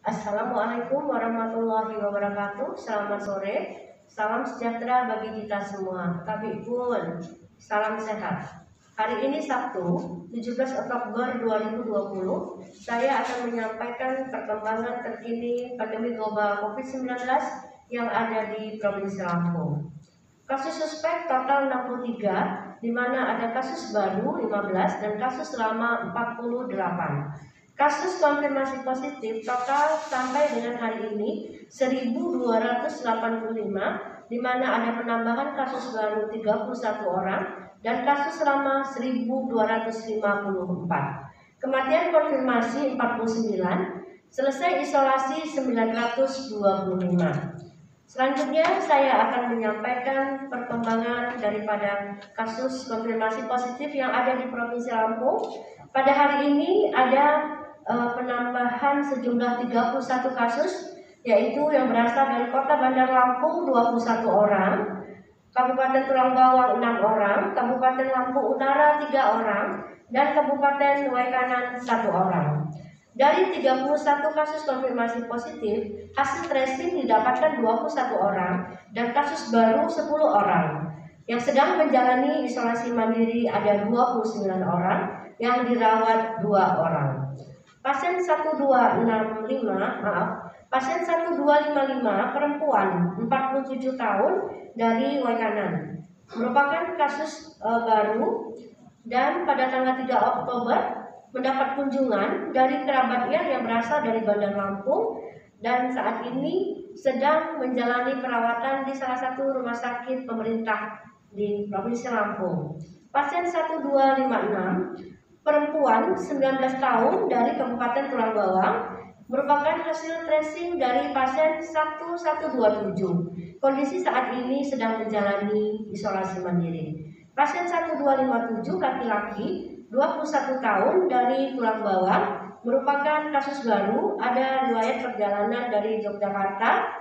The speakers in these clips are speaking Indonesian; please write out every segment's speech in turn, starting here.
Assalamualaikum warahmatullahi wabarakatuh. Selamat sore. Salam sejahtera bagi kita semua. Tapi pun salam sehat. Hari ini Sabtu, 17 Oktober 2020, saya akan menyampaikan perkembangan terkini pandemi global COVID-19 yang ada di Provinsi Lampung. Kasus suspek total 63, di mana ada kasus baru 15 dan kasus lama 48. Kasus konfirmasi positif total sampai dengan hari ini 1.285, di mana ada penambahan kasus baru 31 orang dan kasus lama 1.254. Kematian konfirmasi 49, selesai isolasi 925. Selanjutnya saya akan menyampaikan perkembangan daripada kasus konfirmasi positif yang ada di Provinsi Lampung. Pada hari ini ada penambahan sejumlah 31 kasus, yaitu yang berasal dari Kota Bandar Lampung 21 orang, Kabupaten Tulang Bawang 6 orang, Kabupaten Lampung Utara 3 orang, dan Kabupaten Waikanan 1 orang. Dari 31 kasus konfirmasi positif, hasil tracing didapatkan 21 orang dan kasus baru 10 orang. Yang sedang menjalani isolasi mandiri ada 29 orang, yang dirawat 2 orang. Pasien 1255 perempuan 47 tahun dari Waikanan, merupakan kasus baru dan pada tanggal 3 Oktober mendapat kunjungan dari kerabatnya yang berasal dari Bandar Lampung dan saat ini sedang menjalani perawatan di salah satu rumah sakit pemerintah di Provinsi Lampung. Pasien 1256 perempuan 19 tahun dari Kabupaten Tulang Bawang, merupakan hasil tracing dari pasien 1127. Kondisi saat ini sedang menjalani isolasi mandiri. Pasien 1257 laki-laki 21 tahun dari Tulang Bawang, merupakan kasus baru, ada riwayat perjalanan dari Yogyakarta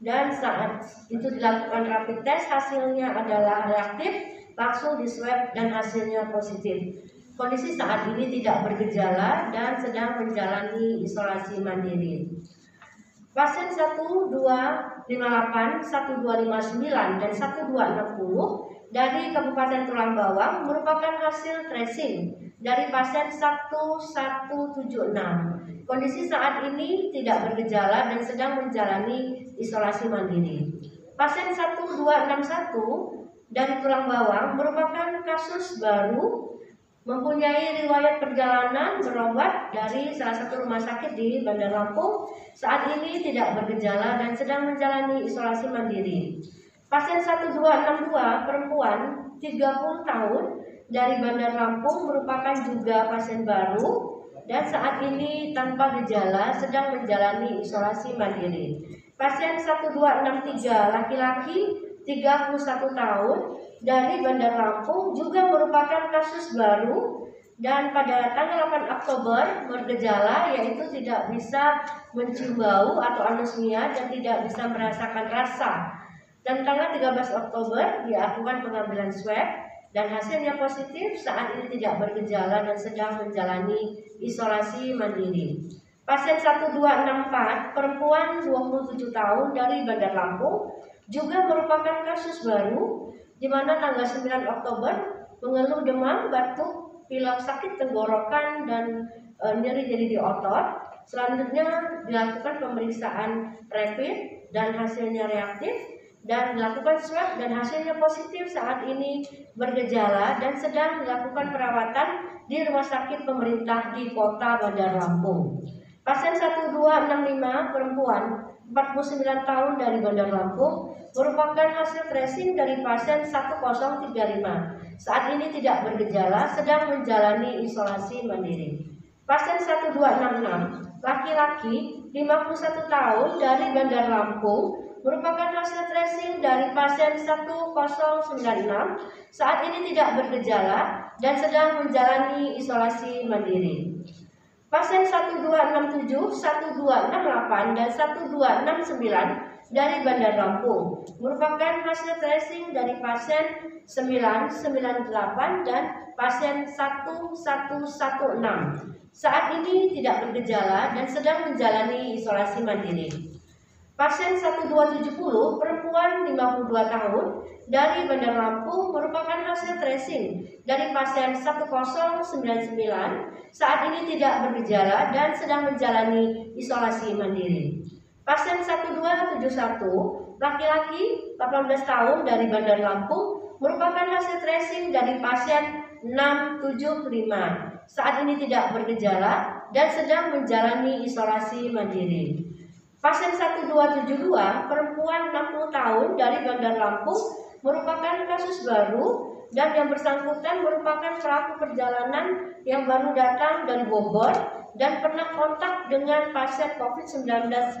dan saat itu dilakukan rapid test, hasilnya adalah reaktif, langsung di swab dan hasilnya positif. Kondisi saat ini tidak bergejala dan sedang menjalani isolasi mandiri. Pasien 1258, 1259, dan 1260 dari Kabupaten Tulang Bawang merupakan hasil tracing dari pasien 1176. Kondisi saat ini tidak bergejala dan sedang menjalani isolasi mandiri. Pasien 1261 dari Tulang Bawang merupakan kasus baru, mempunyai riwayat perjalanan berobat dari salah satu rumah sakit di Bandar Lampung, saat ini tidak bergejala dan sedang menjalani isolasi mandiri. Pasien 1262 perempuan 30 tahun dari Bandar Lampung merupakan juga pasien baru dan saat ini tanpa gejala sedang menjalani isolasi mandiri. Pasien 1263 laki-laki 31 tahun dari Bandar Lampung juga merupakan kasus baru dan pada tanggal 8 Oktober bergejala, yaitu tidak bisa mencium bau atau anosmia dan tidak bisa merasakan rasa. Dan tanggal 13 Oktober dilakukan pengambilan swab dan hasilnya positif, saat ini tidak bergejala dan sedang menjalani isolasi mandiri. Pasien 1264 perempuan 27 tahun dari Bandar Lampung juga merupakan kasus baru, di mana tanggal 9 Oktober mengeluh demam, batuk, pilek, sakit tenggorokan dan nyeri-nyeri di otot. Selanjutnya dilakukan pemeriksaan rapid dan hasilnya reaktif dan dilakukan swab dan hasilnya positif, saat ini bergejala dan sedang dilakukan perawatan di rumah sakit pemerintah di Kota Bandar Lampung. Pasien 1265 perempuan 49 tahun dari Bandar Lampung merupakan hasil tracing dari pasien 1035. Saat ini tidak bergejala, sedang menjalani isolasi mandiri. Pasien 1266 laki-laki 51 tahun dari Bandar Lampung merupakan hasil tracing dari pasien 1096. Saat ini tidak bergejala dan sedang menjalani isolasi mandiri. Pasien 1267, 1268, dan 1269 dari Bandar Lampung, merupakan hasil tracing dari pasien 998 dan pasien 1116. Saat ini tidak bergejala dan sedang menjalani isolasi mandiri. Pasien 1270 perempuan 52 tahun dari Bandar Lampung merupakan hasil tracing dari pasien 1099, saat ini tidak bergejala dan sedang menjalani isolasi mandiri. Pasien 1271 laki-laki 18 tahun dari Bandar Lampung merupakan hasil tracing dari pasien 675, saat ini tidak bergejala dan sedang menjalani isolasi mandiri. Pasien 1272 perempuan 60 tahun dari Bandar Lampung merupakan kasus baru dan yang bersangkutan merupakan pelaku perjalanan yang baru datang dari Bogor dan pernah kontak dengan pasien COVID-19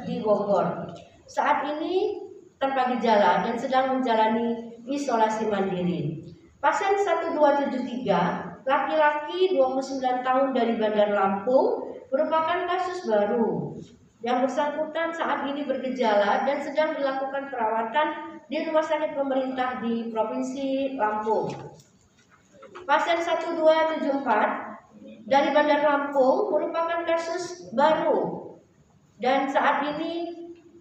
di Bogor. Saat ini tanpa gejala dan sedang menjalani isolasi mandiri. Pasien 1273 laki-laki 29 tahun dari Bandar Lampung merupakan kasus baru. Yang bersangkutan saat ini bergejala dan sedang dilakukan perawatan di rumah sakit pemerintah di Provinsi Lampung. Pasien 1274 dari Bandar Lampung merupakan kasus baru dan saat ini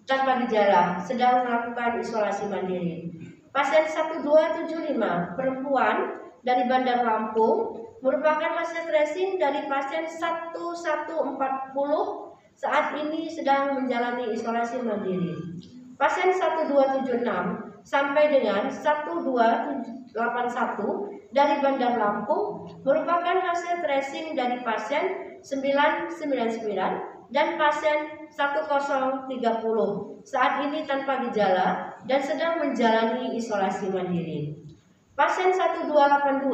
tanpa gejala, sedang melakukan isolasi mandiri. Pasien 1275 perempuan dari Bandar Lampung merupakan hasil tracing dari pasien 1140, saat ini sedang menjalani isolasi mandiri. Pasien 1276 sampai dengan 1281 dari Bandar Lampung merupakan hasil tracing dari pasien 999 dan pasien 1030, saat ini tanpa gejala dan sedang menjalani isolasi mandiri. Pasien 1282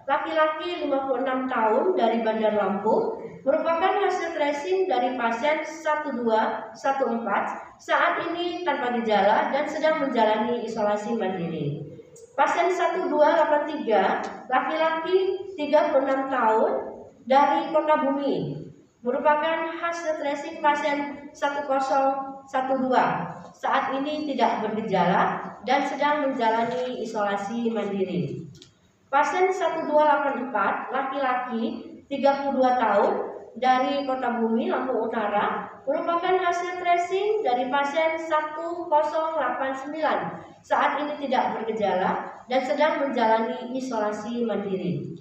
laki-laki 56 tahun dari Bandar Lampung merupakan hasil tracing dari pasien 1214, saat ini tanpa gejala dan sedang menjalani isolasi mandiri. Pasien 1283 laki-laki 36 tahun dari Kota Bumi merupakan hasil tracing pasien 1012, saat ini tidak bergejala dan sedang menjalani isolasi mandiri. Pasien 1284 laki-laki 32 tahun dari Kota Bumi, Lampung Utara merupakan hasil tracing dari pasien 1089, saat ini tidak bergejala dan sedang menjalani isolasi mandiri.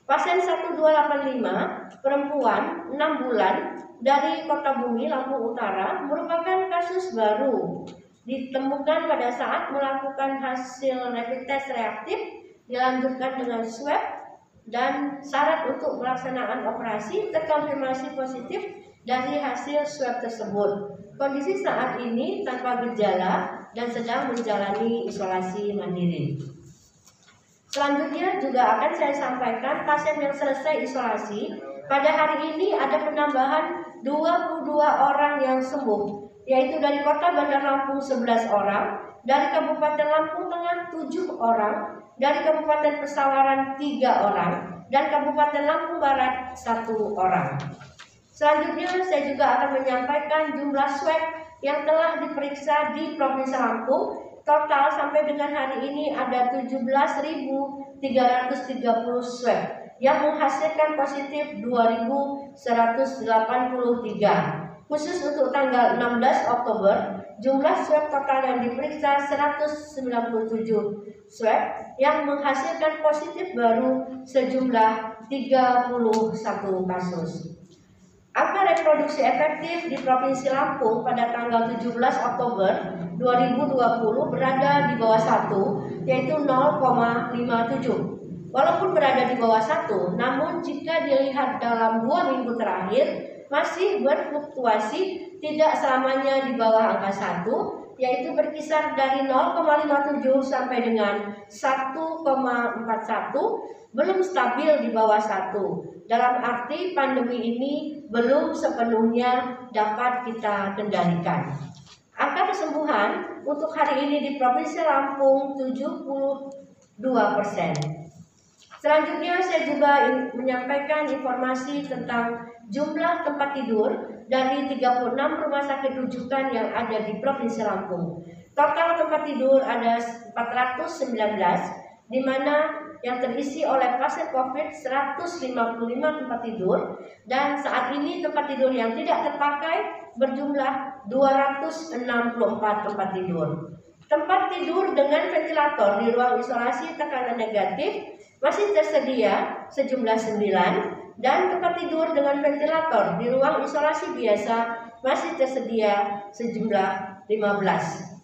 Pasien 1285 perempuan 6 bulan dari Kota Bumi, Lampung Utara merupakan kasus baru, ditemukan pada saat melakukan hasil rapid test reaktif, dilanjutkan dengan swab, dan syarat untuk pelaksanaan operasi terkonfirmasi positif dari hasil swab tersebut. Kondisi saat ini tanpa gejala dan sedang menjalani isolasi mandiri. Selanjutnya juga akan saya sampaikan pasien yang selesai isolasi. Pada hari ini ada penambahan 22 orang yang sembuh, yaitu dari Kota Bandar Lampung 11 orang, dari Kabupaten Lampung Tengah 7 orang, dari Kabupaten Pesawaran 3 orang, dan Kabupaten Lampung Barat 1 orang. Selanjutnya saya juga akan menyampaikan jumlah swab yang telah diperiksa di Provinsi Lampung. Total sampai dengan hari ini ada 17.330 swab yang menghasilkan positif 2.183. Khusus untuk tanggal 16 Oktober, jumlah swab total yang diperiksa 197 swab yang menghasilkan positif baru sejumlah 31 kasus. Angka reproduksi efektif di Provinsi Lampung pada tanggal 17 Oktober 2020 berada di bawah 1, yaitu 0,57. Walaupun berada di bawah 1, namun jika dilihat dalam 2 minggu terakhir masih berfluktuasi, tidak selamanya di bawah angka 1, yaitu berkisar dari 0,57 sampai dengan 1,41, belum stabil di bawah 1. Dalam arti pandemi ini belum sepenuhnya dapat kita kendalikan. Angka kesembuhan untuk hari ini di Provinsi Lampung 72%. Selanjutnya saya juga menyampaikan informasi tentang jumlah tempat tidur dari 36 rumah sakit rujukan yang ada di Provinsi Lampung. Total tempat tidur ada 419, di mana yang terisi oleh pasien COVID 155 tempat tidur, dan saat ini tempat tidur yang tidak terpakai berjumlah 264 tempat tidur. Tempat tidur dengan ventilator di ruang isolasi tekanan negatif masih tersedia sejumlah 9, dan tempat tidur dengan ventilator di ruang isolasi biasa masih tersedia sejumlah 15.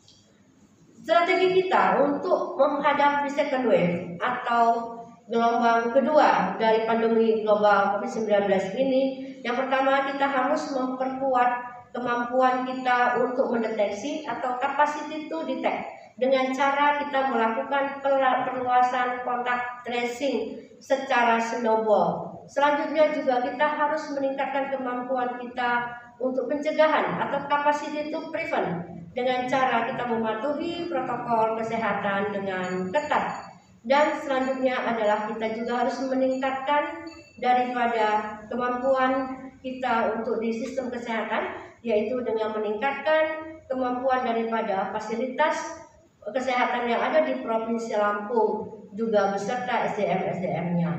Strategi kita untuk menghadapi second wave atau gelombang kedua dari pandemi global COVID-19 ini, yang pertama kita harus memperkuat kemampuan kita untuk mendeteksi atau capacity to detect dengan cara kita melakukan perluasan kontak tracing secara snowball. Selanjutnya juga kita harus meningkatkan kemampuan kita untuk pencegahan atau capacity to prevent dengan cara kita mematuhi protokol kesehatan dengan ketat. Dan selanjutnya adalah kita juga harus meningkatkan daripada kemampuan kita untuk di sistem kesehatan, yaitu dengan meningkatkan kemampuan daripada fasilitas kesehatan yang ada di Provinsi Lampung, juga beserta SDM-SDM-nya.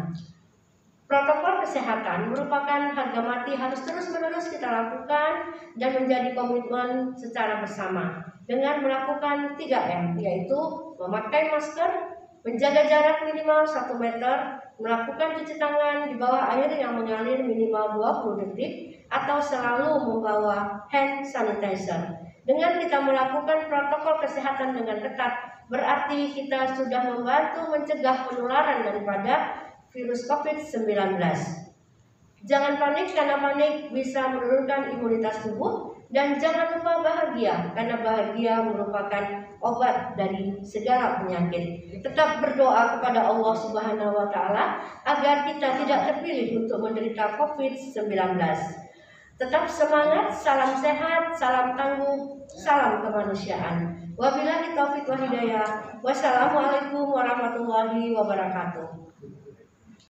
Protokol kesehatan merupakan harga mati harus terus-menerus kita lakukan dan menjadi komitmen secara bersama dengan melakukan 3M, yaitu memakai masker, menjaga jarak minimal 1 meter, melakukan cuci tangan di bawah air yang mengalir minimal 20 detik, atau selalu membawa hand sanitizer. Dengan kita melakukan protokol kesehatan dengan ketat, berarti kita sudah membantu mencegah penularan daripada virus COVID-19. Jangan panik, karena panik bisa menurunkan imunitas tubuh, dan jangan lupa bahagia, karena bahagia merupakan obat dari segala penyakit. Tetap berdoa kepada Allah Subhanahu wa Ta'ala agar kita tidak terpilih untuk menderita COVID-19. Tetap semangat, salam sehat, salam tangguh, salam kemanusiaan. Wabillahi taufiq wa hidayah. Wassalamualaikum warahmatullahi wabarakatuh.